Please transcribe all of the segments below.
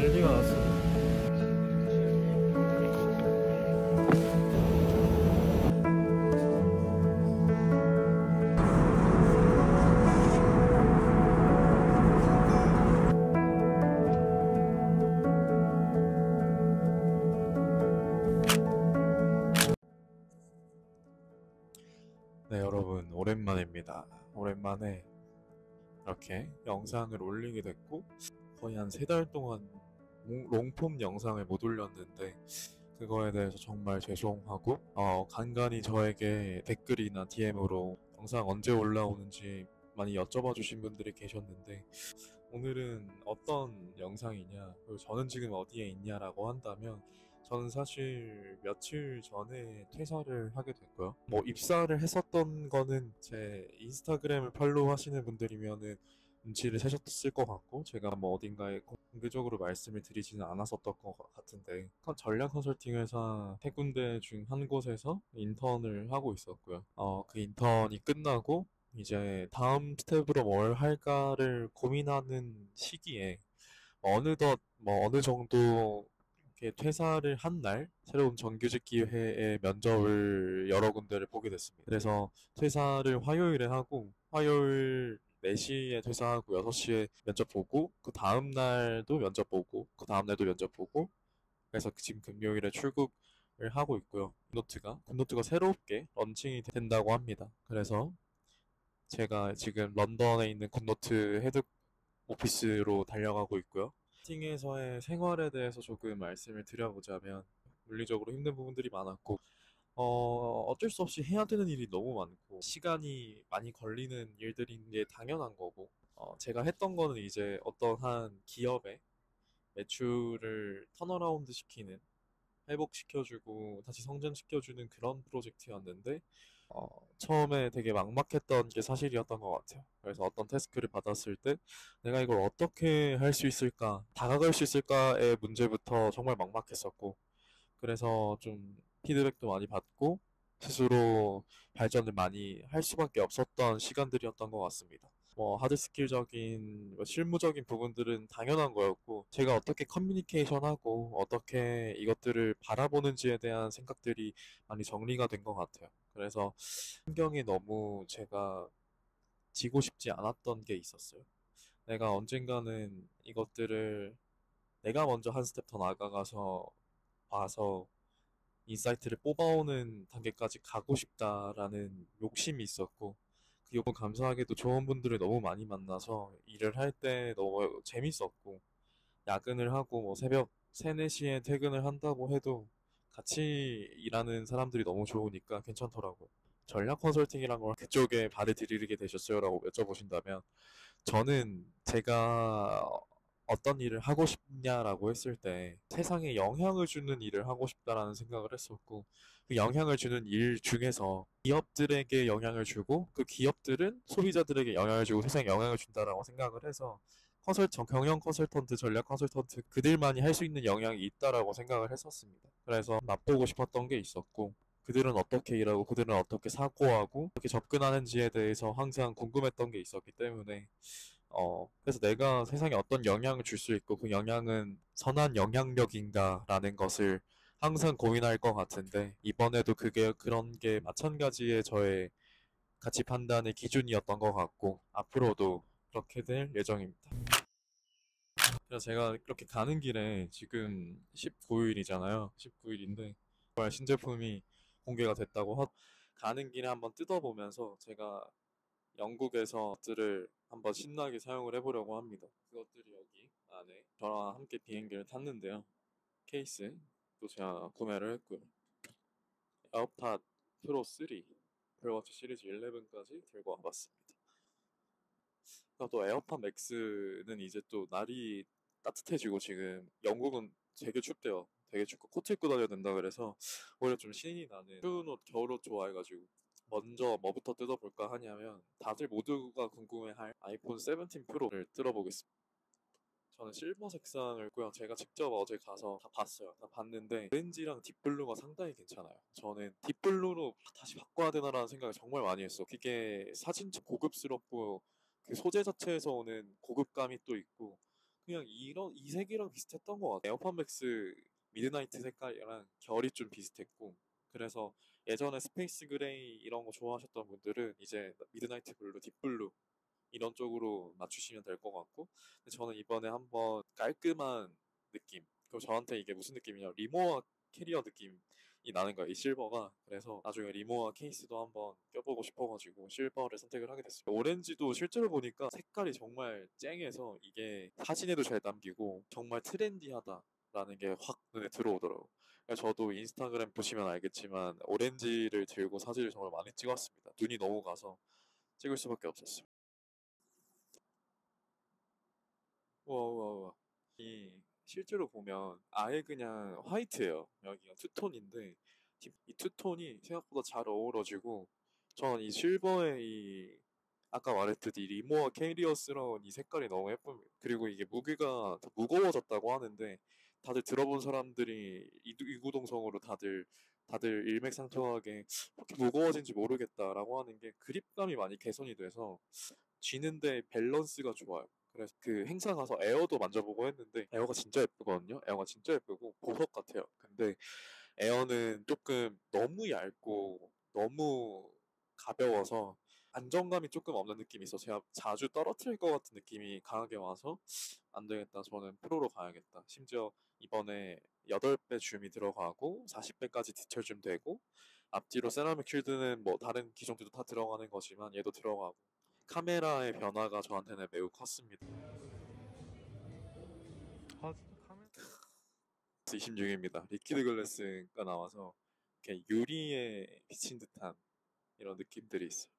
난리가 났어. 네, 여러분, 오랜만입니다. 오랜만에 이렇게 영상을 올리게 됐고, 거의 한 3달 동안 롱폼 영상을 못 올렸는데, 그거에 대해서 정말 죄송하고, 간간히 저에게 댓글이나 DM으로 영상 언제 올라오는지 많이 여쭤봐 주신 분들이 계셨는데, 오늘은 어떤 영상이냐, 그리고 저는 지금 어디에 있냐라고 한다면, 저는 사실 며칠 전에 퇴사를 하게 됐고요. 뭐 입사를 했었던 거는 제 인스타그램을 팔로우 하시는 분들이면은 눈치를 채셨을 것 같고, 제가 뭐 어딘가에 공개적으로 말씀을 드리지는 않았었던 것 같은데, 전략 컨설팅 회사 3군데 중 한 곳에서 인턴을 하고 있었고요. 그 인턴이 끝나고 이제 다음 스텝으로 뭘 할까를 고민하는 시기에 어느덧 뭐 어느 정도 이렇게 퇴사를 한 날 새로운 정규직 기회의 면접을 여러 군데를 보게 됐습니다. 그래서 퇴사를 화요일에 하고 화요일 4시에 퇴사하고 6시에 면접 보고 그 다음 날도 면접 보고 그 다음 날도 면접 보고 그래서 지금 금요일에 출국을 하고 있고요. 굿노트가 새롭게 런칭이 된다고 합니다. 그래서 제가 지금 런던에 있는 굿노트 헤드 오피스로 달려가고 있고요. 팀에서의 생활에 대해서 조금 말씀을 드려보자면 물리적으로 힘든 부분들이 많았고 어쩔 수 없이 해야 되는 일이 너무 많고 시간이 많이 걸리는 일들인 게 당연한 거고 제가 했던 거는 이제 어떠한 기업의 매출을 턴어라운드 시키는 회복시켜주고 다시 성장시켜주는 그런 프로젝트였는데 어, 처음에 되게 막막했던 게 사실이었던 것 같아요. 그래서 어떤 태스크를 받았을 때 내가 이걸 어떻게 할 수 있을까, 다가갈 수 있을까의 문제부터 정말 막막했었고, 그래서 좀 피드백도 많이 받고 스스로 발전을 많이 할 수밖에 없었던 시간들이었던 것 같습니다. 뭐 하드 스킬적인 뭐 실무적인 부분들은 당연한 거였고 제가 어떻게 커뮤니케이션하고 어떻게 이것들을 바라보는지에 대한 생각들이 많이 정리가 된 것 같아요. 그래서 환경에 너무 제가 지고 싶지 않았던 게 있었어요. 내가 언젠가는 이것들을 내가 먼저 한 스텝 더 나아가서 봐서 인사이트를 뽑아오는 단계까지 가고 싶다라는 욕심이 있었고 그 욕은 감사하게도 좋은 분들을 너무 많이 만나서 일을 할 때 너무 재밌었고 야근을 하고 뭐 새벽 3, 4시에 퇴근을 한다고 해도 같이 일하는 사람들이 너무 좋으니까 괜찮더라고요. 전략 컨설팅이란 걸 그쪽에 발을 들이게 되셨어요? 라고 여쭤보신다면 저는 제가 어떤 일을 하고 싶냐라고 했을 때 세상에 영향을 주는 일을 하고 싶다라는 생각을 했었고 그 영향을 주는 일 중에서 기업들에게 영향을 주고 그 기업들은 소비자들에게 영향을 주고 세상에 영향을 준다라고 생각을 해서 경영 컨설턴트, 전략 컨설턴트 그들만이 할 수 있는 영향이 있다라고 생각을 했었습니다. 그래서 맛보고 싶었던 게 있었고 그들은 어떻게 일하고 그들은 어떻게 사고하고 어떻게 접근하는지에 대해서 항상 궁금했던 게 있었기 때문에 그래서 내가 세상에 어떤 영향을 줄 수 있고 그 영향은 선한 영향력인가라는 것을 항상 고민할 것 같은데 이번에도 그게 그런 게 마찬가지의 저의 가치 판단의 기준이었던 것 같고 앞으로도 그렇게 될 예정입니다. 그래서 제가 이렇게 가는 길에 지금 19일이잖아요. 19일인데 신제품이 공개가 됐다고 가는 길에 한번 뜯어보면서 제가 영국에서 들을 한번 신나게 사용을 해보려고 합니다. 그것들이 여기 안에 저랑 함께 비행기를 탔는데요. 케이스 또 제가 구매를 했고요. 에어팟 프로 3, 애플워치 시리즈 11까지 들고 와봤습니다. 또 에어팟 맥스는 이제 또 날이 따뜻해지고 지금 영국은 되게 춥대요. 되게 춥고 코트 입고 다녀야 된다 그래서 오히려 좀 신이 나는 추운 옷, 겨울옷 좋아해가지고 먼저 뭐부터 뜯어볼까 하냐면 다들 모두가 궁금해할 아이폰 17 프로를 뜯어보겠습니다. 저는 실버 색상을 고요. 제가 직접 어제 가서 다 봤어요. 다 봤는데 오렌지랑 딥블루가 상당히 괜찮아요. 저는 딥블루로 다시 바꿔야 되나라는 생각을 정말 많이 했어. 그게 사진첩 고급스럽고 그 소재 자체에서 오는 고급감이 또 있고 그냥 이 색이랑 비슷했던 것 같아요. 에어팟 맥스 미드나이트 색깔이랑 결이 좀 비슷했고, 그래서 예전에 스페이스 그레이 이런 거 좋아하셨던 분들은 이제 미드나이트 블루, 딥블루 이런 쪽으로 맞추시면 될 것 같고, 근데 저는 이번에 한번 깔끔한 느낌, 그리고 저한테 이게 무슨 느낌이냐, 리모아 캐리어 느낌이 나는 거야, 이 실버가. 그래서 나중에 리모아 케이스도 한번 껴보고 싶어가지고 실버를 선택을 하게 됐어요. 오렌지도 실제로 보니까 색깔이 정말 쨍해서 이게 사진에도 잘 남기고 정말 트렌디하다라는 게 확 눈에 들어오더라고요. 그래서 저도 인스타그램 보시면 알겠지만 오렌지를 들고 사진을 정말 많이 찍었습니다. 눈이 너무 가서 찍을 수밖에 없었어요. 와. 이 실제로 보면 아예 그냥 화이트예요. 여기가 투톤인데 이 투톤이 생각보다 잘 어우러지고, 저는 이 실버의 이 아까 말했듯이 이 리모어 캐리어스러운 이 색깔이 너무 예쁩니다. 그리고 이게 무게가 더 무거워졌다고 하는데, 다들 들어본 사람들이 이구동성으로 다들 일맥상통하게 그렇게 무거워진지 모르겠다라고 하는 게, 그립감이 많이 개선이 돼서 쥐는데 밸런스가 좋아요. 그래서 그 행사 가서 에어도 만져보고 했는데 에어가 진짜 예쁘거든요. 에어가 진짜 예쁘고 보석 같아요. 근데 에어는 조금 너무 얇고 너무 가벼워서 안정감이 조금 없는 느낌이 있어. 제가 자주 떨어뜨릴 것 같은 느낌이 강하게 와서 안 되겠다, 저는 프로로 가야겠다. 심지어 이번에 8배 줌이 들어가고 40배까지 디테일 줌 되고, 앞뒤로 세라믹 쉴드는 뭐 다른 기종들도 다 들어가는 거지만 얘도 들어가고, 카메라의 변화가 저한테는 매우 컸습니다. 26입니다. 리퀴드 글래스가 나와서 이렇게 유리에 비친 듯한 이런 느낌들이 있어요.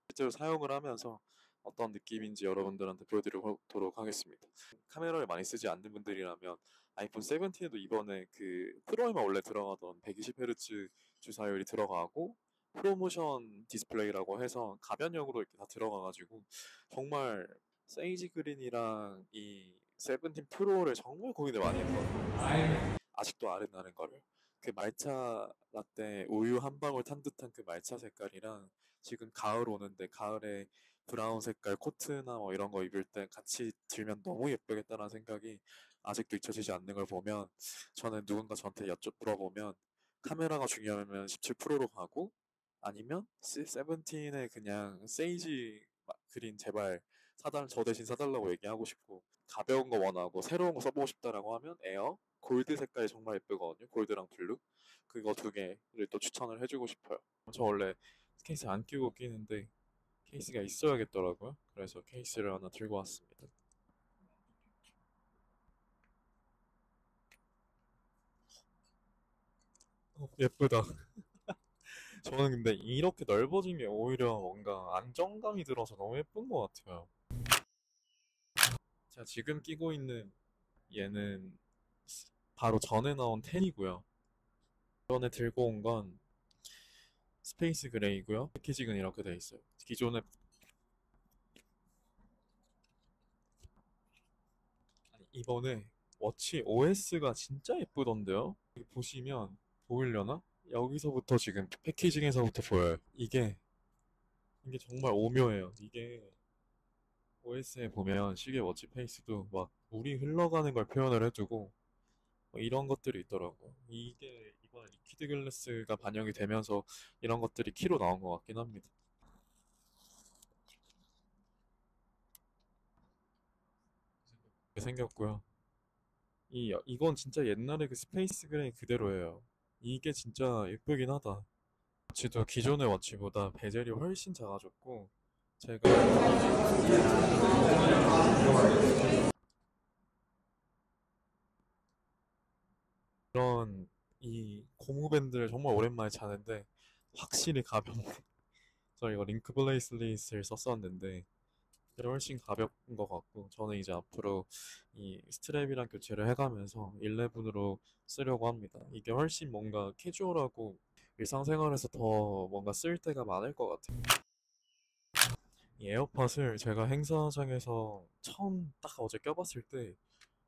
실제로 사용을 하면서 어떤 느낌인지 여러분들한테 보여드리도록 하겠습니다. 카메라를 많이 쓰지 않는 분들이라면 아이폰 17에도 이번에 그 프로에만 원래 들어가던 120Hz 주사율이 들어가고, 프로모션 디스플레이라고 해서 가변형으로 이렇게 다 들어가가지고 정말 세이지 그린이랑 이 세븐틴 프로를 정말 고민을 많이 했거든요. 아직도 아른나는 거를. 그 말차 라떼 우유 한 방울 탄 듯한 그 말차 색깔이랑 지금 가을 오는데 가을에 브라운 색깔 코트나 뭐 이런 거 입을 때 같이 들면 너무 예쁘겠다라는 생각이 아직도 잊혀지지 않는 걸 보면, 저는 누군가 저한테 물어보면 카메라가 중요하면 17%로 가고, 아니면 세븐틴의 그냥 세이지 그린 제발 저 대신 사달라고 얘기하고 싶고, 가벼운 거 원하고 새로운 거 써보고 싶다라고 하면 에어 골드 색깔이 정말 예쁘거든요. 골드랑 블루, 그거 두 개를 또 추천을 해주고 싶어요. 저 원래 케이스 안 끼고 끼는데 케이스가 있어야겠더라고요. 그래서 케이스를 하나 들고 왔습니다. 예쁘다. 저는 근데 이렇게 넓어진 게 오히려 뭔가 안정감이 들어서 너무 예쁜 것 같아요. 제가 지금 끼고 있는 얘는 바로 전에 나온 10이고요. 이번에 들고 온 건 스페이스 그레이고요. 패키징은 이렇게 돼 있어요. 기존에 이번에 워치 OS가 진짜 예쁘던데요? 여기 보시면 보이려나? 여기서부터 지금 패키징에서부터 보여요. 이게 정말 오묘해요. 이게 OS에 보면 시계 워치 페이스도 막 물이 흘러가는 걸 표현을 해주고 뭐 이런 것들이 있더라고요. 이게 이번에 리퀴드 글래스가 반영이 되면서 이런 것들이 키로 나온 것 같긴 합니다. 이렇게 생겼고요. 이건 진짜 옛날에 그 스페이스 그레이 그대로예요. 이게 진짜 예쁘긴 하다. 워치도 기존의 워치보다 베젤이 훨씬 작아졌고, 제가 이런 이 고무 밴드를 정말 오랜만에 차는데 확실히 가볍네. 저 이거 링크 블레이슬릿을 썼었는데 이게 훨씬 가벼운 것 같고, 저는 이제 앞으로 이 스트랩이랑 교체를 해가면서 11으로 쓰려고 합니다. 이게 훨씬 뭔가 캐주얼하고 일상생활에서 더 뭔가 쓸 때가 많을 것 같아요. 이 에어팟을 제가 행사장에서 처음 딱 어제 껴봤을 때,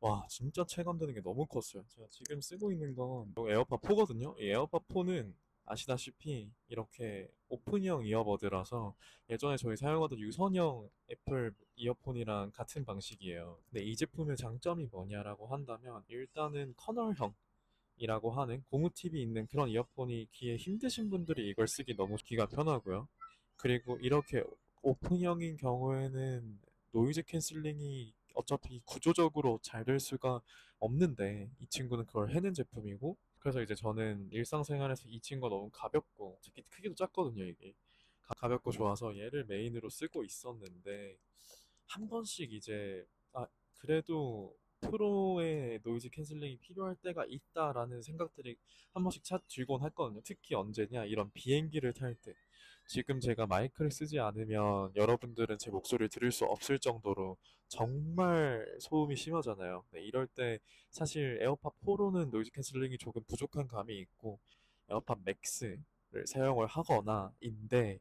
와, 진짜 체감되는 게 너무 컸어요. 제가 지금 쓰고 있는 건 에어팟 4거든요. 이 에어팟 4는 아시다시피 이렇게 오픈형 이어버드라서 예전에 저희 사용하던 유선형 애플 이어폰이랑 같은 방식이에요. 근데 이 제품의 장점이 뭐냐라고 한다면 일단은 커널형이라고 하는 고무 팁이 있는 그런 이어폰이 귀에 힘드신 분들이 이걸 쓰기 너무 귀가 편하고요. 그리고 이렇게 오픈형인 경우에는 노이즈 캔슬링이 어차피 구조적으로 잘 될 수가 없는데 이 친구는 그걸 해낸 제품이고, 그래서 이제 저는 일상생활에서 이 친구가 너무 가볍고 특히 크기도 작거든요 이게. 가볍고 좋아서 얘를 메인으로 쓰고 있었는데 한 번씩 이제 그래도 프로의 노이즈 캔슬링이 필요할 때가 있다라는 생각들이 한 번씩 들곤 했거든요. 특히 언제냐, 이런 비행기를 탈 때. 지금 제가 마이크를 쓰지 않으면 여러분들은 제 목소리를 들을 수 없을 정도로 정말 소음이 심하잖아요. 네, 이럴 때 사실 에어팟 프로는 노이즈 캔슬링이 조금 부족한 감이 있고 에어팟 맥스를 사용을 하거나인데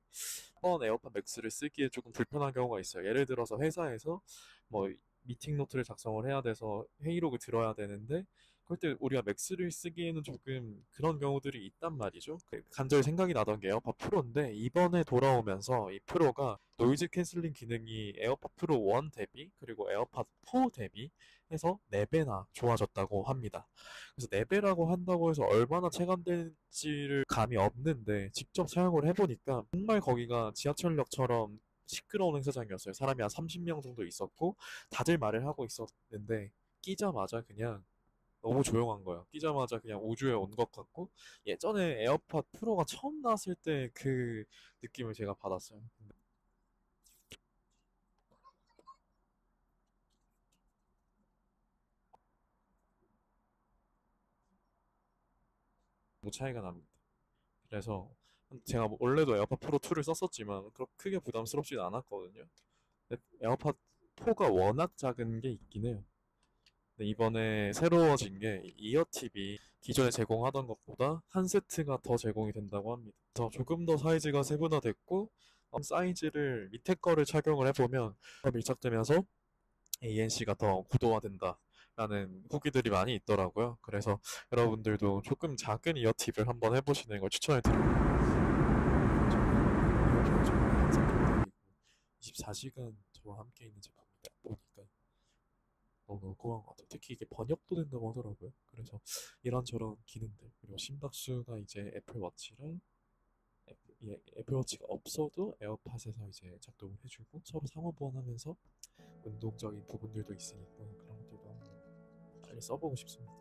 번 에어팟 맥스를 쓰기에 조금 불편한 경우가 있어요. 예를 들어서 회사에서 뭐 미팅 노트를 작성을 해야 돼서 회의록을 들어야 되는데 그럴 때 우리가 맥스를 쓰기에는 조금 그런 경우들이 있단 말이죠. 간절히 생각이 나던 게 에어팟 프로인데 이번에 돌아오면서 이 프로가 노이즈 캔슬링 기능이 에어팟 프로 1 대비 그리고 에어팟 4 대비 해서 4배나 좋아졌다고 합니다. 그래서 4배라고 한다고 해서 얼마나 체감될지를 감이 없는데 직접 사용을 해보니까 정말 거기가 지하철역처럼 시끄러운 행사장이었어요. 사람이 한 30명 정도 있었고 다들 말을 하고 있었는데 끼자마자 그냥 너무 조용한 거예요. 끼자마자 그냥 우주에 온 것 같고 예전에 에어팟 프로가 처음 나왔을 때 그 느낌을 제가 받았어요. 너무 차이가 납니다. 그래서 제가 원래도 에어팟 프로 2를 썼었지만 그렇게 크게 부담스럽진 않았거든요. 근데 에어팟 4가 워낙 작은 게 있긴 해요. 근데 이번에 새로워진 게 이어팁이 기존에 제공하던 것보다 한 세트가 더 제공이 된다고 합니다. 그래서 조금 더 사이즈가 세분화됐고 사이즈를 밑에 거를 착용을 해보면 더 밀착되면서 ANC가 더 구도화된다 라는 후기들이 많이 있더라고요. 그래서 여러분들도 조금 작은 이어팁을 한번 해보시는 걸 추천을 드립니다. 저는 정말 항상 덕분이고 24시간 저와 함께 있는 제품이다 보니까 너무 고마운 것 같아요. 특히 이게 번역도 된다고 하더라고요. 그래서 이런저런 기능들, 그리고 심박수가 이제 애플워치랑 애플워치가 없어도 에어팟에서 이제 작동을 해주고 서로 상호 보완하면서 운동적인 부분들도 있으니까 그런 것들도 한번 빨리 써보고 싶습니다.